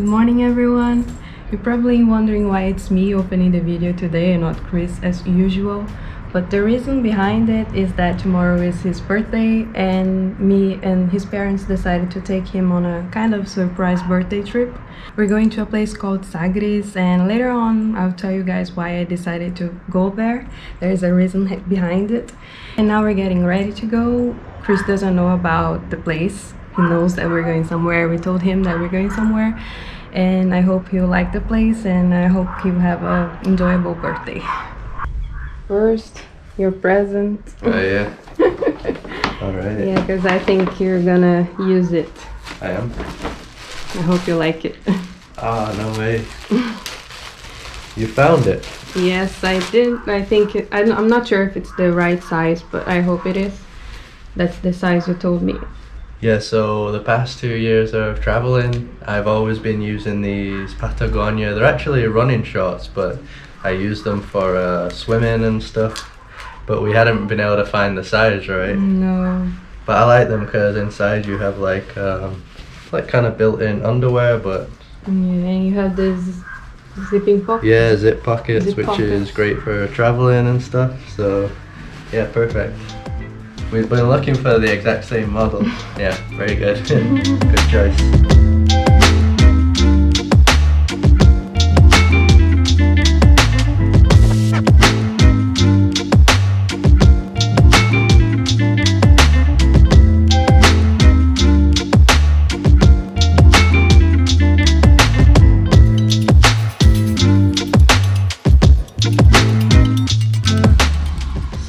morning everyone. You're probably wondering why it's me opening the video today and not Chris as usual. But the reason behind it is that tomorrow is his birthday and me and his parents decided to take him on a kind of surprise birthday trip. We're going to a place called Sagres, and later on I'll tell you guys why I decided to go there. There's a reason behind it. And now we're getting ready to go. Chris doesn't know about the place. He knows that we're going somewhere. We told him that we're going somewhere, and I hope he'll like the place and I hope he'll have an enjoyable birthday. First, your present. Oh yeah. Alright. Yeah, because I think you're gonna use it. I am. I hope you like it. Ah, no way. You found it? Yes, I did. I think I'm not sure if it's the right size, but I hope it is. That's the size you told me. Yeah, so the past 2 years of traveling, I've always been using these Patagonia. They're actually running shorts, but I use them for swimming and stuff. But we hadn't been able to find the size right. No. But I like them because inside you have like kind of built-in underwear, but Yeah, and you have this zipping pockets. yeah, zip pockets, Zip which pockets. is great for traveling and stuff. So yeah, perfect. We've been looking for the exact same model. Yeah, very good. Good choice.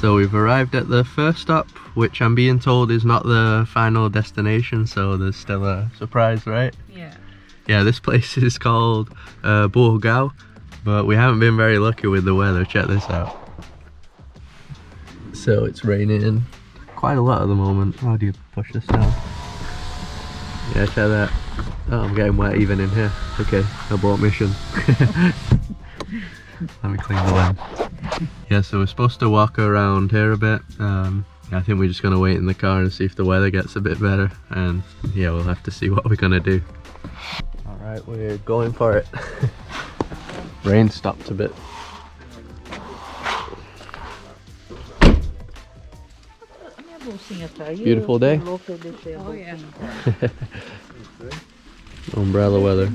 So we've arrived at the first stop, which I'm being told is not the final destination, so there's still a surprise, right? Yeah. Yeah, this place is called Burgau, but we haven't been very lucky with the weather. Check this out. So it's raining quite a lot at the moment. How do you push this down? Yeah, check that. Oh, I'm getting wet even in here. Okay, abort mission. Let me clean the lens. Yeah, so we're supposed to walk around here a bit. I think we're just gonna wait in the car and see if the weather gets a bit better, and yeah, we'll have to see what we're gonna do. All right, we're going for it. Rain stopped a bit. Beautiful day. Oh yeah. Umbrella weather.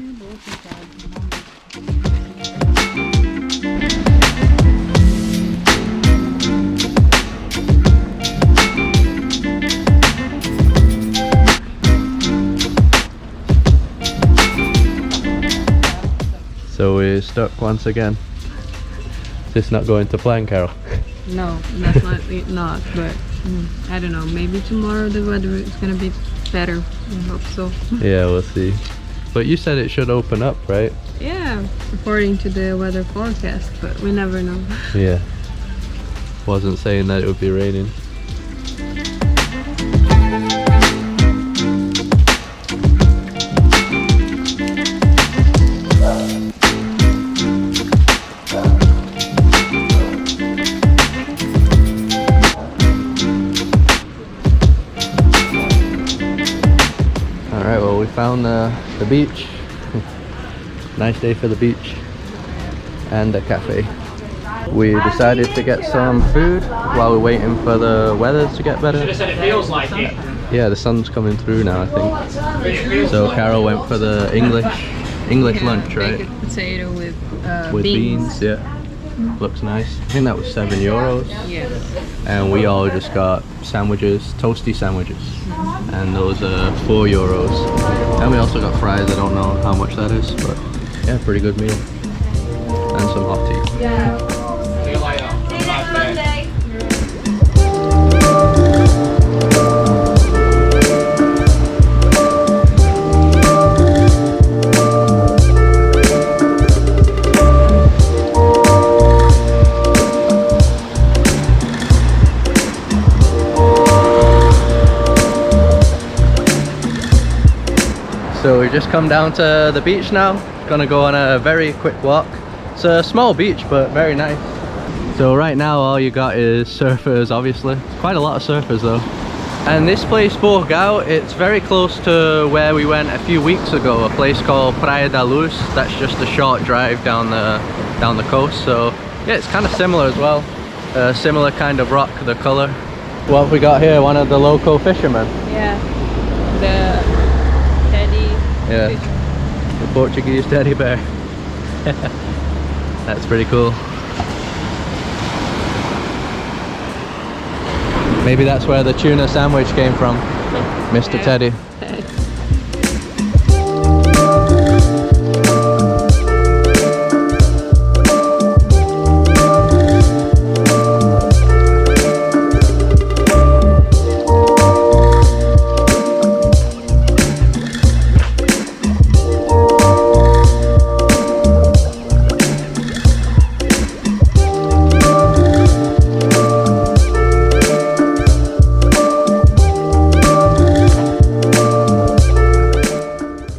So we're stuck once again. Is this not going to plan, Carol? No, definitely not, but I don't know, maybe tomorrow the weather is gonna be better. I hope so. Yeah, we'll see. But you said it should open up, right? Yeah, according to the weather forecast, but we never know. Yeah. Wasn't saying that it would be raining. Alright, well we found the beach. Nice day for the beach and a cafe. We decided to get some food while we're waiting for the weather to get better. Should have said it feels like it. Yeah, the sun's coming through now, I think. So Carol went for the English lunch, right? Baked potato with beans, yeah. Looks nice. I think that was €7. Yeah. And we all just got sandwiches, toasty sandwiches. And those are €4. And we also got fries. I don't know how much that is, but yeah, pretty good meal. And some hot tea. Yeah. See you later. Have a nice day. So we just come down to the beach now. Gonna go on a very quick walk. It's a small beach, but very nice. So right now all you got is surfers, obviously. Quite a lot of surfers though. And this place, Burgau, it's very close to where we went a few weeks ago, a place called Praia da Luz. That's just a short drive down the coast. So yeah, it's kind of similar as well. Similar kind of rock, the color. What have we got here? One of the local fishermen. Yeah, the teddy. Yeah, the Portuguese teddy bear. That's pretty cool. Maybe that's where the tuna sandwich came from, Mr. Yeah. Teddy.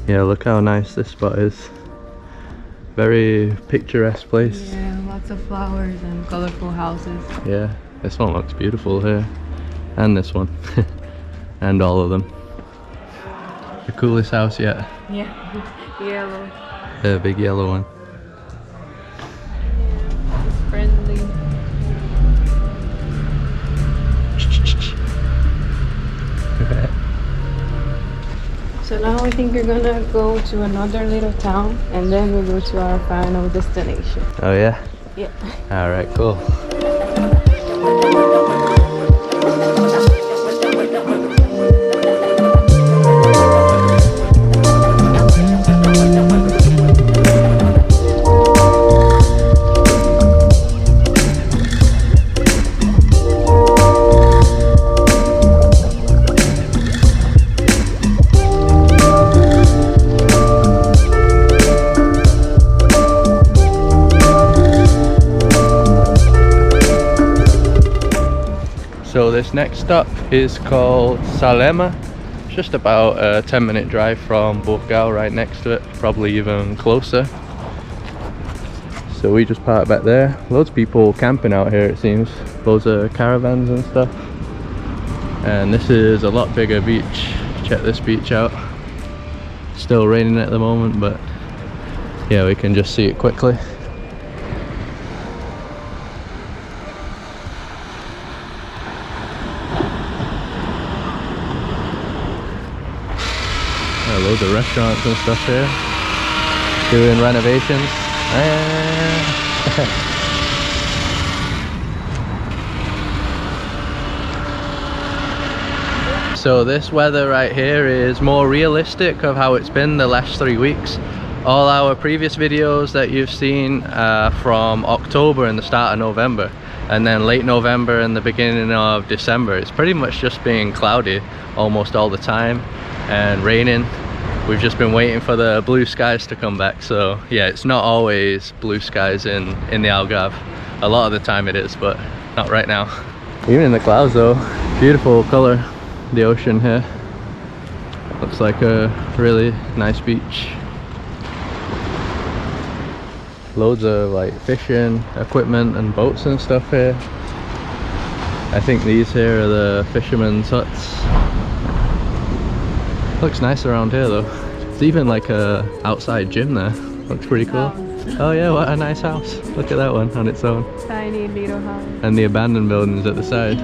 Yeah, look how nice this spot is. Very picturesque place. Yeah, lots of flowers and colorful houses. Yeah, this one looks beautiful here. And this one. And all of them. The coolest house yet. Yeah, yellow. The big yellow one. It's friendly. So now I think we're gonna go to another little town and then we'll go to our final destination. Oh yeah? Yeah. Alright, cool. So this next stop is called Salema. It's just about a 10-minute drive from Burgau, right next to it, probably even closer. So we just parked back there. Loads of people camping out here, it seems. Loads of caravans and stuff. And this is a lot bigger beach. Check this beach out. Still raining at the moment, but yeah, we can just see it quickly. Loads of restaurants and stuff here doing renovations. So this weather right here is more realistic of how it's been the last 3 weeks. All our previous videos that you've seen from October and the start of November, and then late November and the beginning of December, it's pretty much just being cloudy almost all the time and raining. We've just been waiting for the blue skies to come back. So yeah, it's not always blue skies in the Algarve. A lot of the time it is, but not right now. Even in the clouds though, beautiful color, the ocean here. Looks like a really nice beach. Loads of like fishing equipment and boats and stuff here. I think these here are the fishermen's huts. Looks nice around here though. There's even like a outside gym there. Looks pretty cool. Oh yeah, what a nice house. Look at that one on its own. Tiny little house. And the abandoned buildings at the side.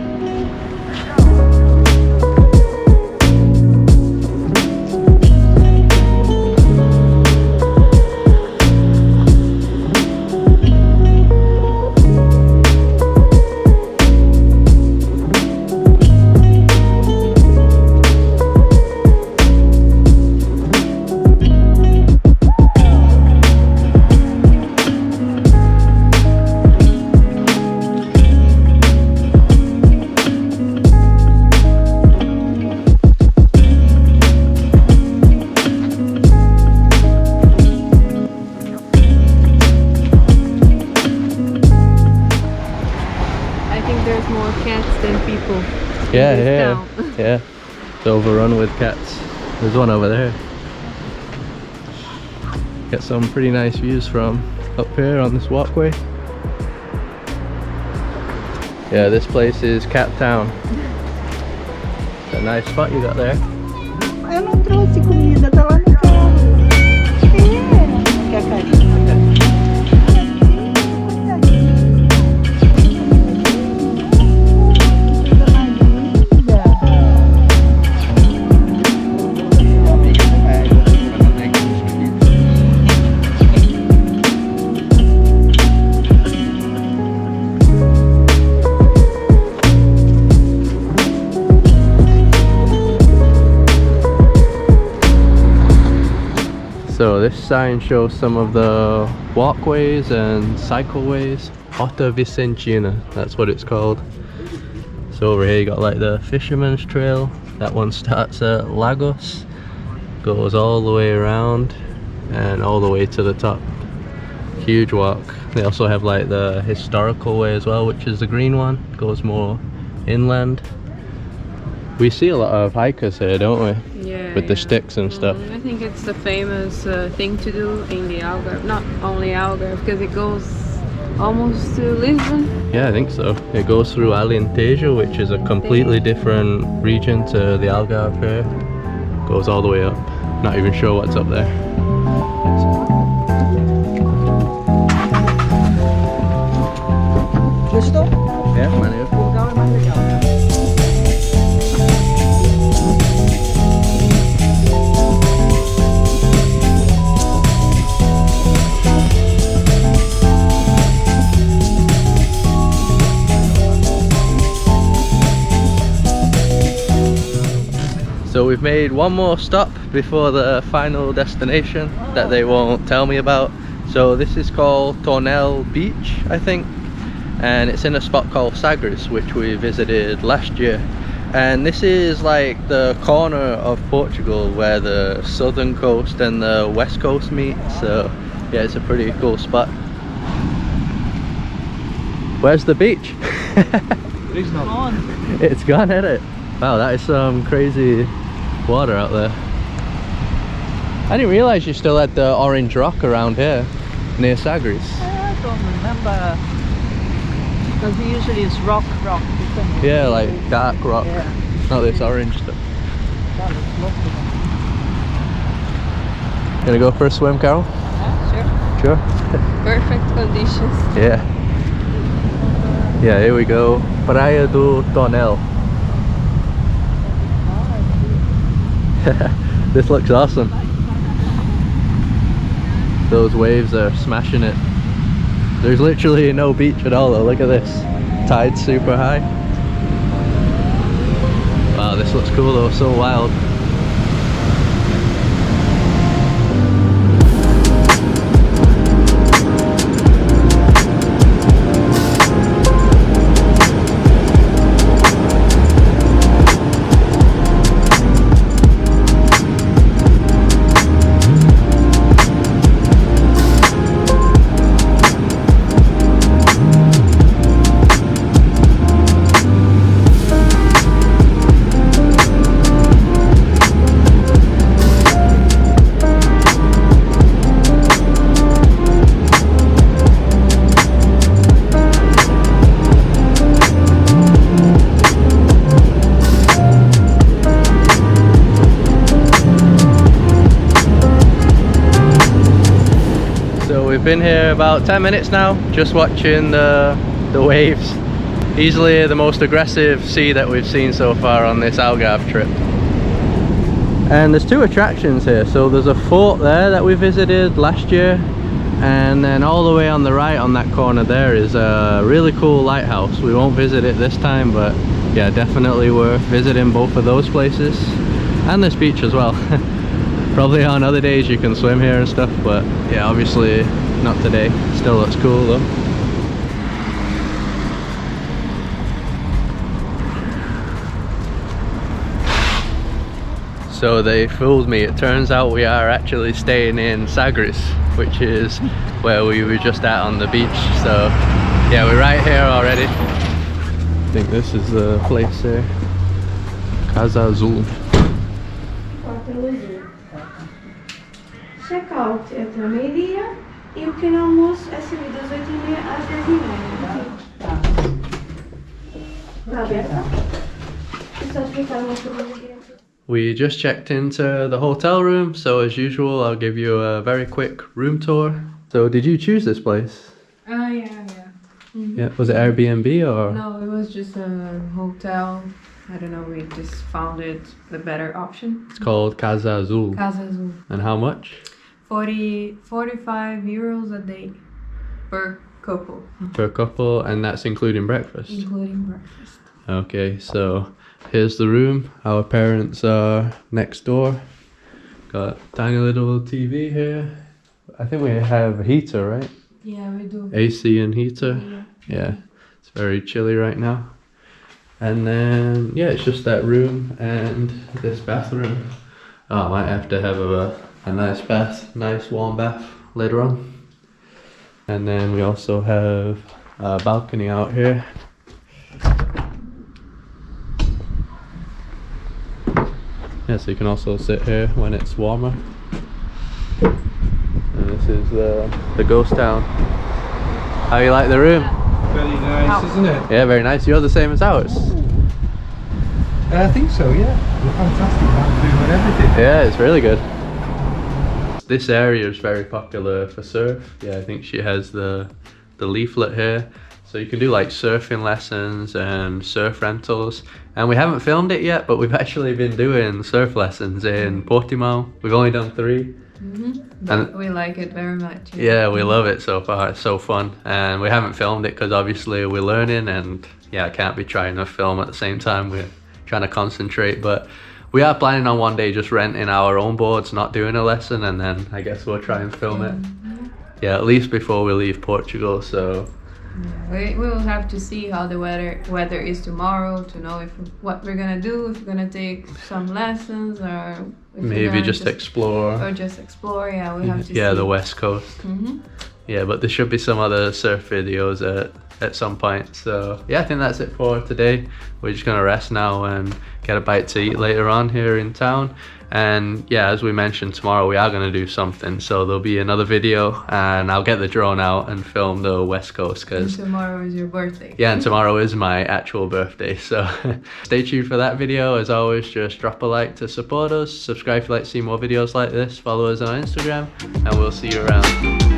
Yeah, yeah. It's overrun with cats. There's one over there. Get some pretty nice views from up here on this walkway. Yeah, this place is Cat Town. It's a nice spot you got there. Eu não trouxe comida, tá lá no carro. É, quer carinho? So this sign shows some of the walkways and cycleways. Rota Vicentina, that's what it's called. So over here you got like the Fisherman's Trail. That one starts at Lagos, goes all the way around and all the way to the top. Huge walk. They also have like the historical way as well, which is the green one, goes more inland. We see a lot of hikers here, don't we? Yeah, with the sticks and stuff. I think it's the famous thing to do in the Algarve. Not only Algarve, because it goes almost to Lisbon. Yeah, I think so. It goes through Alentejo, which is a completely different region to the Algarve here. Goes all the way up. Not even sure what's up there. Gostou? Yeah, maneiro. Portugal é mais legal. So we've made one more stop before the final destination that they won't tell me about. So this is called Tonel Beach, I think, and it's in a spot called Sagres, which we visited last year. And this is like the corner of Portugal where the southern coast and the west coast meet. So yeah, it's a pretty cool spot. Where's the beach? It's not. It's gone, isn't it? Wow, that is some crazy water out there. I didn't realise you still had the orange rock around here near Sagres. I don't remember. Because usually it's rock. Isn't it? Yeah, like dark rock. Yeah. Not this orange stuff. That looks lovely. Gonna go for a swim, Carol? Yeah, Sure. perfect conditions. Yeah. Yeah, here we go. Praia do Tonel. This looks awesome. Those waves are smashing it. There's literally no beach at all though, look at this. Tide's super high. Wow, this looks cool though, so wild. We've been here about 10 minutes now, just watching the waves. Easily the most aggressive sea that we've seen so far on this Algarve trip. And there's two attractions here. So there's a fort there that we visited last year, and then all the way on the right on that corner there is a really cool lighthouse. We won't visit it this time, but yeah, definitely worth visiting both of those places. And this beach as well. Probably on other days you can swim here and stuff, but yeah, obviously not today. Still looks cool though. So they fooled me. It turns out we are actually staying in Sagres, which is where we were just at on the beach. So yeah, we're right here already. I think this is the place here. Casa Azul. Check-out é até meio-dia e o pequeno almoço é servido das 8h30 às 10h30. Tá aberta? We just checked into the hotel room, so as usual, I'll give you a very quick room tour. So did you choose this place? Yeah. Yeah, was it Airbnb or? No, it was just a hotel. I don't know, we just found it the better option. It's called Casa Azul. Casa Azul. And how much? 45 euros a day per couple. Per couple, and that's including breakfast? Including breakfast. Okay, so here's the room. Our parents are next door. Got a tiny little TV here. I think we have a heater, right? Yeah, we do. AC and heater. Yeah, it's very chilly right now. And then, yeah, it's just that room and this bathroom. Oh, I might have to have a nice bath, nice warm bath later on. And then we also have a balcony out here. Yeah, so you can also sit here when it's warmer. And this is the ghost town. How you like the room? Very nice, isn't it? Yeah, very nice. You're the same as ours. I think so, yeah. They're fantastic, bathroom and everything. Yeah, it's really good. This area is very popular for surf. Yeah, I think she has the leaflet here. So you can do like surfing lessons and surf rentals. And we haven't filmed it yet, but we've actually been doing surf lessons in Portugal. We've only done 3. But we like it very much. Yeah, we love it so far. It's so fun. And we haven't filmed it because obviously we're learning, and yeah, I can't be trying to film at the same time. We're trying to concentrate, but we are planning on one day just renting our own boards, not doing a lesson, and then I guess we'll try and film it. Yeah, at least before we leave Portugal, so. We will have to see how the weather is tomorrow to know what we're gonna do, if we're gonna take some lessons or if Maybe just explore. Or just explore, yeah, we have to see. Yeah, the west coast. Yeah, but there should be some other surf videos at some point. So yeah, I think that's it for today. We're just gonna rest now and get a bite to eat later on here in town. And yeah, as we mentioned, tomorrow we are gonna do something. So there'll be another video, and I'll get the drone out and film the west coast because tomorrow is your birthday. Yeah, and tomorrow is my actual birthday. So stay tuned for that video. As always, just drop a like to support us. Subscribe if you'd like to see more videos like this. Follow us on Instagram, and we'll see you around.